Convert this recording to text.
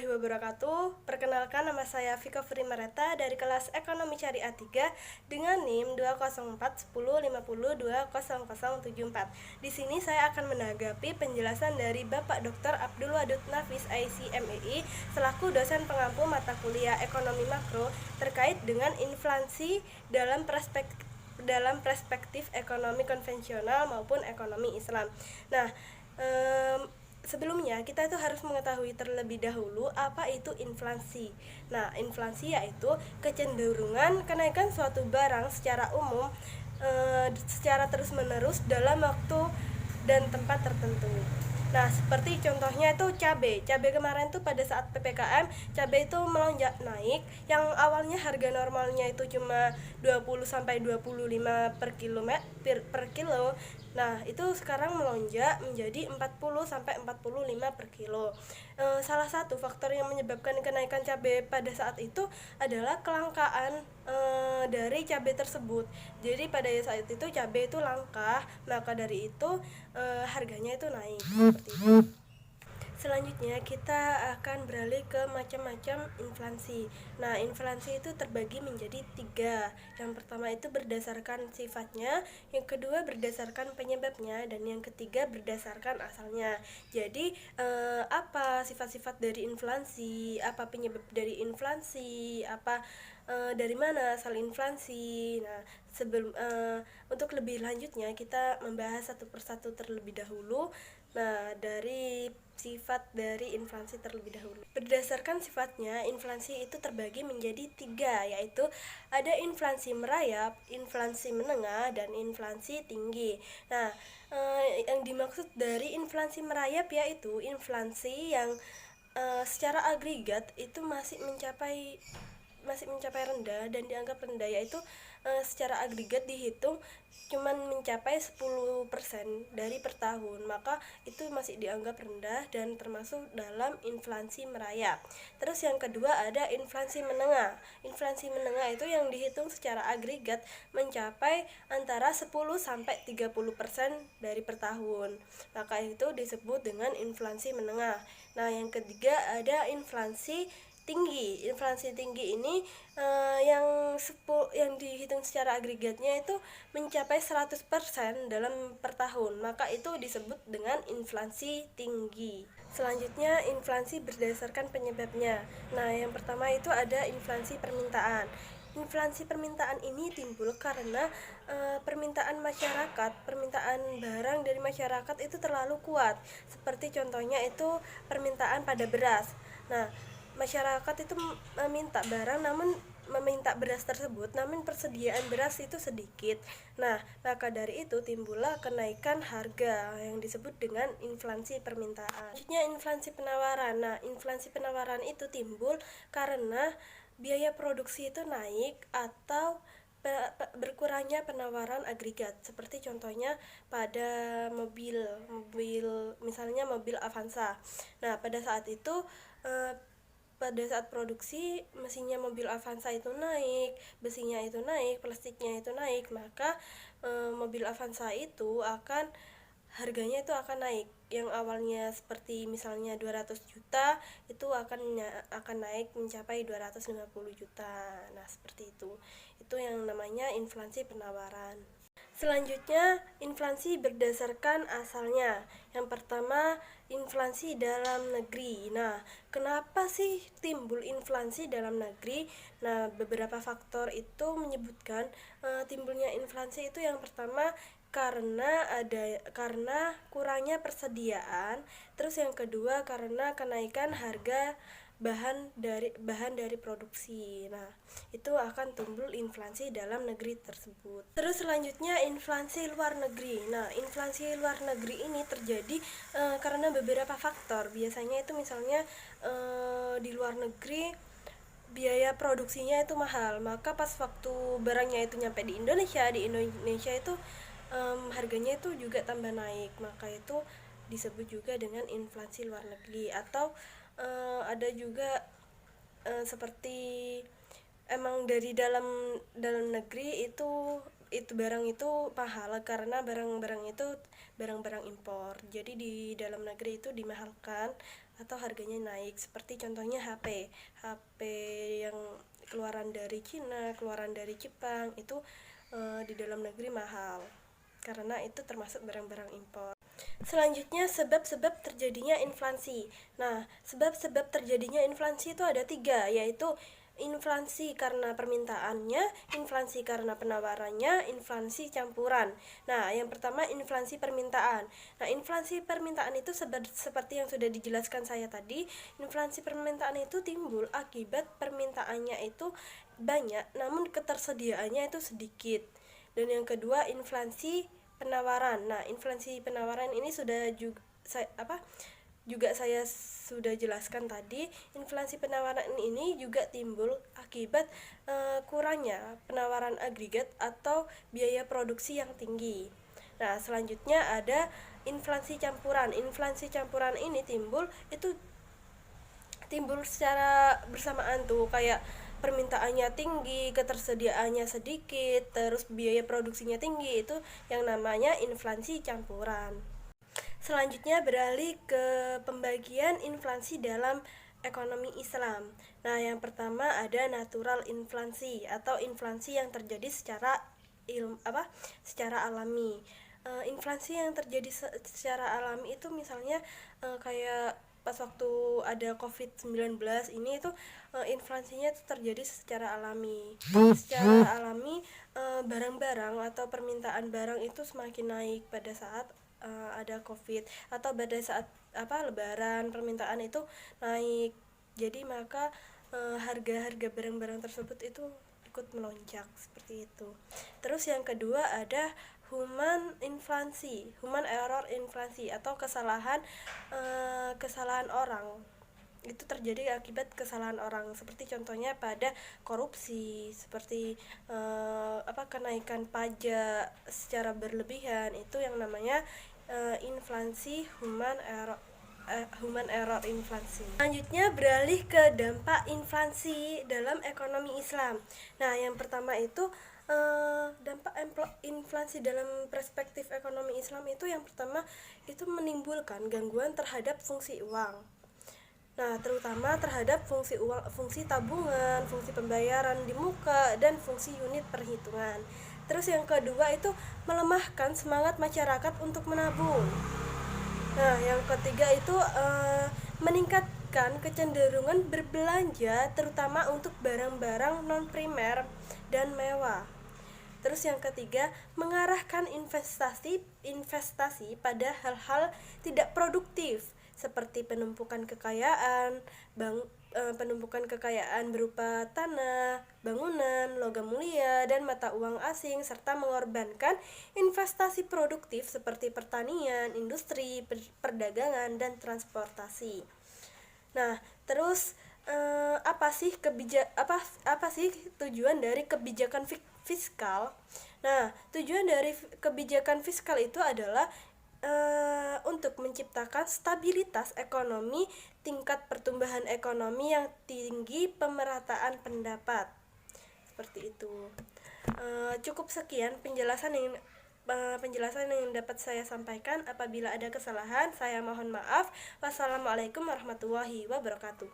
warahmatullahi wabarakatuh. Perkenalkan, nama saya Vika Furimareta dari kelas Ekonomi Syariah 3 dengan NIM 2041050200074. Di sini saya akan menanggapi penjelasan dari Bapak Dr. Abdul Wadud Nafis ICMEI selaku dosen pengampu mata kuliah Ekonomi Makro terkait dengan inflasi dalam perspektif ekonomi konvensional maupun ekonomi Islam. Nah, sebelumnya kita itu harus mengetahui terlebih dahulu apa itu inflasi. Nah, inflasi yaitu kecenderungan kenaikan suatu barang secara umum secara terus-menerus dalam waktu dan tempat tertentu. Nah, seperti contohnya itu cabai. Cabai kemarin tuh pada saat PPKM, cabai itu melonjak naik. Yang awalnya harga normalnya itu cuma 20 sampai 25 per kilo. Nah, itu sekarang melonjak menjadi 40 sampai 45 per kilo. Salah satu faktor yang menyebabkan kenaikan cabai pada saat itu adalah kelangkaan dari cabai tersebut. Jadi pada saat itu cabai itu langka, maka dari itu harganya itu naik seperti itu. Selanjutnya kita akan beralih ke macam-macam inflasi. Nah, inflasi itu terbagi menjadi 3. Yang pertama itu berdasarkan sifatnya, yang kedua berdasarkan penyebabnya, dan yang ketiga berdasarkan asalnya. Jadi apa sifat-sifat dari inflasi, apa penyebab dari inflasi, apa dari mana asal inflasi. Nah, untuk lebih lanjutnya kita membahas satu persatu terlebih dahulu. Nah, dari sifat dari inflasi terlebih dahulu. Berdasarkan sifatnya, inflasi itu terbagi menjadi 3, yaitu ada inflasi merayap, inflasi menengah, dan inflasi tinggi. Nah, yang dimaksud dari inflasi merayap yaitu inflasi yang secara agregat itu masih mencapai rendah dan dianggap rendah, yaitu secara agregat dihitung cuman mencapai 10% dari per tahun, maka itu masih dianggap rendah dan termasuk dalam inflasi merayap. Terus yang kedua ada inflasi menengah. Inflasi menengah itu yang dihitung secara agregat mencapai antara 10 sampai 30% dari per tahun, maka itu disebut dengan inflasi menengah. Nah, yang ketiga ada inflasi tinggi. Inflasi tinggi ini yang dihitung secara agregatnya itu mencapai 100% dalam per tahun, maka itu disebut dengan inflasi tinggi. Selanjutnya inflasi berdasarkan penyebabnya. Nah, yang pertama itu ada inflasi permintaan. Inflasi permintaan ini timbul karena permintaan barang dari masyarakat itu terlalu kuat. Seperti contohnya itu permintaan pada beras. Nah, masyarakat itu meminta beras tersebut, namun persediaan beras itu sedikit. Nah, maka dari itu timbullah kenaikan harga yang disebut dengan inflasi permintaan. Selanjutnya inflasi penawaran. Nah, inflasi penawaran itu timbul karena biaya produksi itu naik atau berkurangnya penawaran agregat, seperti contohnya pada mobil misalnya mobil Avanza. Nah, pada saat produksi mesinnya mobil Avanza itu naik, besinya itu naik, plastiknya itu naik, maka mobil Avanza itu harganya itu akan naik. Yang awalnya seperti misalnya 200 juta itu akan naik mencapai 250 juta. Nah, seperti itu. Itu yang namanya inflasi penawaran. Selanjutnya, inflasi berdasarkan asalnya. Yang pertama, inflasi dalam negeri. Nah, kenapa sih timbul inflasi dalam negeri? Nah, beberapa faktor itu menyebutkan timbulnya inflasi itu yang pertama karena kurangnya persediaan, terus yang kedua karena kenaikan harga bahan dari produksi. Nah, itu akan timbul inflasi dalam negeri tersebut. Terus selanjutnya inflasi luar negeri. Nah, inflasi luar negeri ini terjadi karena beberapa faktor. Biasanya itu misalnya di luar negeri biaya produksinya itu mahal, maka pas waktu barangnya itu nyampe di Indonesia itu harganya itu juga tambah naik, maka itu disebut juga dengan inflasi luar negeri. Atau ada juga seperti emang dari dalam negeri itu itu barang itu mahal karena barang-barang itu barang-barang impor. Jadi di dalam negeri itu dimahalkan atau harganya naik. Seperti contohnya HP yang keluaran dari Cina, keluaran dari Jepang itu di dalam negeri mahal karena itu termasuk barang-barang impor. Selanjutnya sebab-sebab terjadinya inflasi. Nah, sebab-sebab terjadinya inflasi itu ada 3, yaitu inflasi karena permintaannya, inflasi karena penawarannya, inflasi campuran. Nah, yang pertama inflasi permintaan. Nah, inflasi permintaan itu seperti yang sudah dijelaskan saya tadi, inflasi permintaan itu timbul akibat permintaannya itu banyak, namun ketersediaannya itu sedikit. Dan yang kedua inflasi penawaran. Nah, inflasi penawaran ini sudah juga saya sudah jelaskan tadi. Inflasi penawaran ini juga timbul akibat kurangnya penawaran agregat atau biaya produksi yang tinggi. Nah, selanjutnya ada inflasi campuran. Inflasi campuran ini timbul secara bersamaan tuh, kayak permintaannya tinggi, ketersediaannya sedikit, terus biaya produksinya tinggi, itu yang namanya inflasi campuran. Selanjutnya beralih ke pembagian inflasi dalam ekonomi Islam. Nah, yang pertama ada natural inflasi atau inflasi yang terjadi secara alami. Inflasi yang terjadi secara alami itu misalnya kayak pas waktu ada COVID-19 ini itu inflasinya itu terjadi secara alami. Secara alami barang-barang atau permintaan barang itu semakin naik pada saat ada COVID atau pada saat lebaran, permintaan itu naik. Jadi maka harga-harga barang-barang tersebut itu ikut melonjak seperti itu. Terus yang kedua ada human error inflasi atau kesalahan orang. Itu terjadi akibat kesalahan orang, seperti contohnya pada korupsi, seperti kenaikan pajak secara berlebihan, itu yang namanya inflasi human error inflasi. Selanjutnya beralih ke dampak inflasi dalam ekonomi Islam. Nah, yang pertama itu dampak inflasi dalam perspektif ekonomi Islam itu yang pertama itu menimbulkan gangguan terhadap fungsi uang. Nah, terutama terhadap fungsi tabungan, fungsi pembayaran di muka, dan fungsi unit perhitungan. Terus yang kedua itu melemahkan semangat masyarakat untuk menabung. Nah, yang ketiga itu meningkatkan kecenderungan berbelanja terutama untuk barang-barang non-primer dan mewah. Terus yang ketiga, mengarahkan investasi pada hal-hal tidak produktif seperti penumpukan kekayaan berupa tanah, bangunan, logam mulia, dan mata uang asing, serta mengorbankan investasi produktif seperti pertanian, industri, perdagangan, dan transportasi. Nah, terus apa sih tujuan dari kebijakan fiskal? Nah, tujuan dari kebijakan fiskal itu adalah untuk menciptakan stabilitas ekonomi, tingkat pertumbuhan ekonomi yang tinggi, pemerataan pendapat. Seperti itu. Cukup sekian penjelasan yang dapat saya sampaikan. Apabila ada kesalahan, saya mohon maaf. Wassalamualaikum warahmatullahi wabarakatuh.